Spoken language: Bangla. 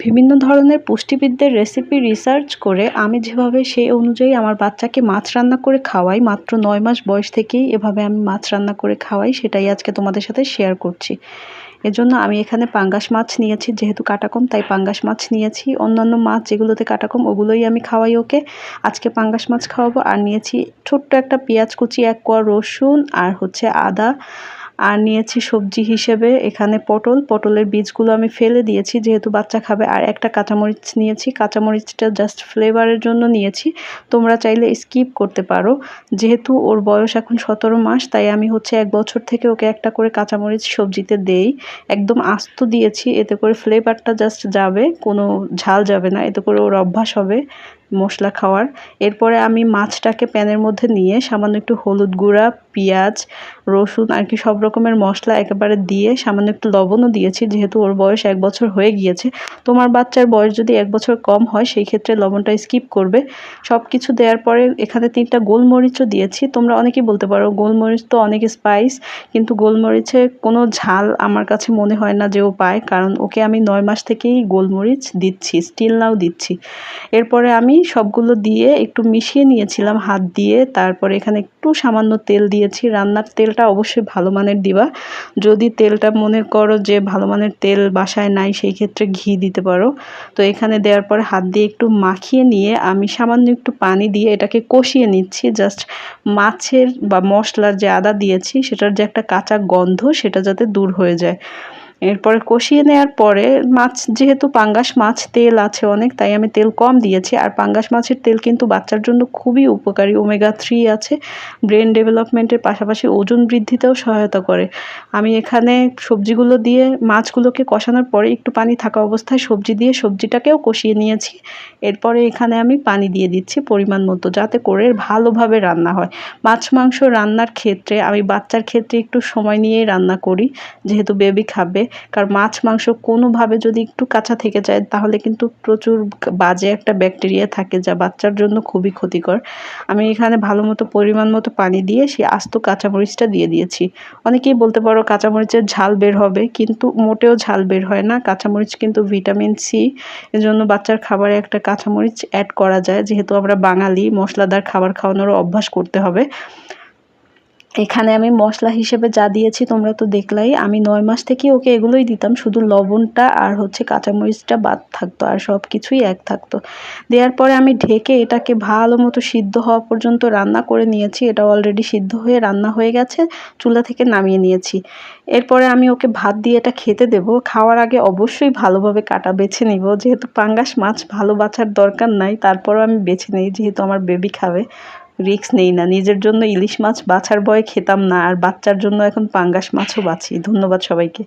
বিভিন্ন ধরনের পুষ্টিবিদদের রেসিপি রিসার্চ করে আমি যেভাবে সেই অনুযায়ী আমার বাচ্চাকে মাছ রান্না করে খাওয়াই, মাত্র ৯ মাস বয়স থেকেই এভাবে আমি মাছ রান্না করে খাওয়াই, সেটাই আজকে তোমাদের সাথে শেয়ার করছি। এজন্য আমি এখানে পাঙ্গাস মাছ নিয়েছি, যেহেতু কাটা কম তাই পাঙ্গাস মাছ নিয়েছি। অন্যান্য মাছ যেগুলোতে কাটা কম ওগুলোই আমি খাওয়াই ওকে। আজকে পাঙ্গাস মাছ খাওয়াবো। আর নিয়েছি ছোট্ট একটা পেঁয়াজ কুচি, ১ কোয়া রসুন আর হচ্ছে আদা। আর নিয়েছি সবজি হিসেবে এখানে পটলের বীজগুলো আমি ফেলে দিয়েছি যেহেতু বাচ্চা খাবে। আর একটা কাঁচামরিচ নিয়েছি, কাঁচামরিচটা জাস্ট ফ্লেভারের জন্য নিয়েছি, তোমরা চাইলে স্কিপ করতে পারো। যেহেতু ওর বয়স এখন ১৭ মাস তাই আমি হচ্ছে ১ বছর থেকে ওকে একটা করে কাঁচামরিচ সবজিতে দেই। একদম আস্ত দিয়েছি, এতে করে ফ্লেভারটা জাস্ট যাবে, কোনো ঝাল যাবে না, এতে করে ওর অভ্যাস হবে মশলা খাওয়ার। এরপরে আমি মাছটাকে প্যানের মধ্যে নিয়ে সামান্য একটু হলুদ গুঁড়া, পেঁয়াজ, রসুন আর কি সব রকমের মশলা একেবারে দিয়ে সামান্য একটু লবণও দিয়েছি, যেহেতু ওর বয়স ১ বছর হয়ে গিয়েছে। তোমার বাচ্চার বয়স যদি ১ বছর কম হয় সেই ক্ষেত্রে লবণটা স্কিপ করবে। সব কিছু দেওয়ার পরে এখানে ৩টা গোলমরিচও দিয়েছি। তোমরা অনেকেই বলতে পারো গোলমরিচ তো অনেক স্পাইস, কিন্তু গোলমরিচে কোনো ঝাল আমার কাছে মনে হয় না যে ও পায়, কারণ ওকে আমি ৯ মাস থেকেই গোলমরিচ দিচ্ছি, স্টিল নাও দিচ্ছি। এরপরে আমি সবগুলো দিয়ে একটু মিশিয়ে নিয়েছিলাম হাত দিয়ে। তারপরে এখানে একটু সামান্য তেল দিয়েছি। রান্নার তেলটা অবশ্যই ভালো মানের দিবা। যদি তেলটা মনে করো যে ভালো মানের তেল বাসায় নাই সেই ক্ষেত্রে ঘি দিতে পারো। তো এখানে দেওয়ার পরে হাত দিয়ে একটু মাখিয়ে নিয়ে আমি সামান্য একটু পানি দিয়ে এটাকে কষিয়ে নিচ্ছি, জাস্ট মাছের বা মশলার যে আদা দিয়েছি সেটার যে একটা কাঁচা গন্ধ সেটা যাতে দূর হয়ে যায়। এরপরে কষিয়ে নেওয়ার পরে মাছ, যেহেতু পাঙ্গাস মাছ তেল আছে অনেক তাই আমি তেল কম দিয়েছি। আর পাঙ্গাস মাছের তেল কিন্তু বাচ্চার জন্য খুবই উপকারী, ওমেগা-3 আছে, ব্রেন ডেভেলপমেন্টের পাশাপাশি ওজন বৃদ্ধিতেও সহায়তা করে। আমি এখানে সবজিগুলো দিয়ে মাছগুলোকে কষানোর পরে একটু পানি থাকা অবস্থায় সবজি দিয়ে সবজিটাকেও কষিয়ে নিয়েছি। এরপরে এখানে আমি পানি দিয়ে দিচ্ছি পরিমাণ মতো, যাতে করে ভালোভাবে রান্না হয়। মাছ মাংস রান্নার ক্ষেত্রে আমি বাচ্চার ক্ষেত্রে একটু সময় নিয়েই রান্না করি, যেহেতু বেবি খাবে। কারণ মাছ মাংস কোনোভাবে যদি একটু কাঁচা থেকে যায় তাহলে কিন্তু প্রচুর বাজে একটা ব্যাকটেরিয়া থাকে যা বাচ্চার জন্য খুবই ক্ষতিকর। আমি এখানে ভালো মতো পরিমাণ মতো পানি দিয়ে সেই আস্ত কাঁচামরিচটা দিয়ে দিয়েছি। অনেকেই বলতে পারো কাঁচামরিচের ঝাল বের হবে, কিন্তু মোটেও ঝাল বের হয় না। কাঁচামরিচ কিন্তু ভিটামিন সি, এজন্য বাচ্চার খাবারে একটা কাঁচামরিচ অ্যাড করা যায়। যেহেতু আমরা বাঙালি, মশলাদার খাবার খাওয়ানোরও অভ্যাস করতে হবে। এখানে আমি মশলা হিসেবে যা দিয়েছি তোমরা তো দেখলাই। আমি ৯ মাস থেকেই ওকে এগুলোই দিতাম, শুধু লবণটা আর হচ্ছে কাঁচামরিচটা বাদ থাকতো, আর সব কিছুই এক থাকতো। দেওয়ার পরে আমি ঢেকে এটাকে ভালো মতো সিদ্ধ হওয়া পর্যন্ত রান্না করে নিয়েছি। এটা অলরেডি সিদ্ধ হয়ে রান্না হয়ে গেছে, চুলা থেকে নামিয়ে নিয়েছি। এরপরে আমি ওকে ভাত দিয়ে এটা খেতে দেবো। খাওয়ার আগে অবশ্যই ভালোভাবে কাটা বেছে নিব, যেহেতু পাঙ্গাস মাছ ভালো বাছার দরকার নাই, তারপরও আমি বেছে নিই যেহেতু আমার বেবি খাবে। রিস্ক নেই না, নিজের জন্য ইলিশ মাছ বাছার ভয়ে খেতাম না, আর বাচ্চার জন্য এখন পাঙ্গাস মাছও বাছি। ধন্যবাদ সবাইকে।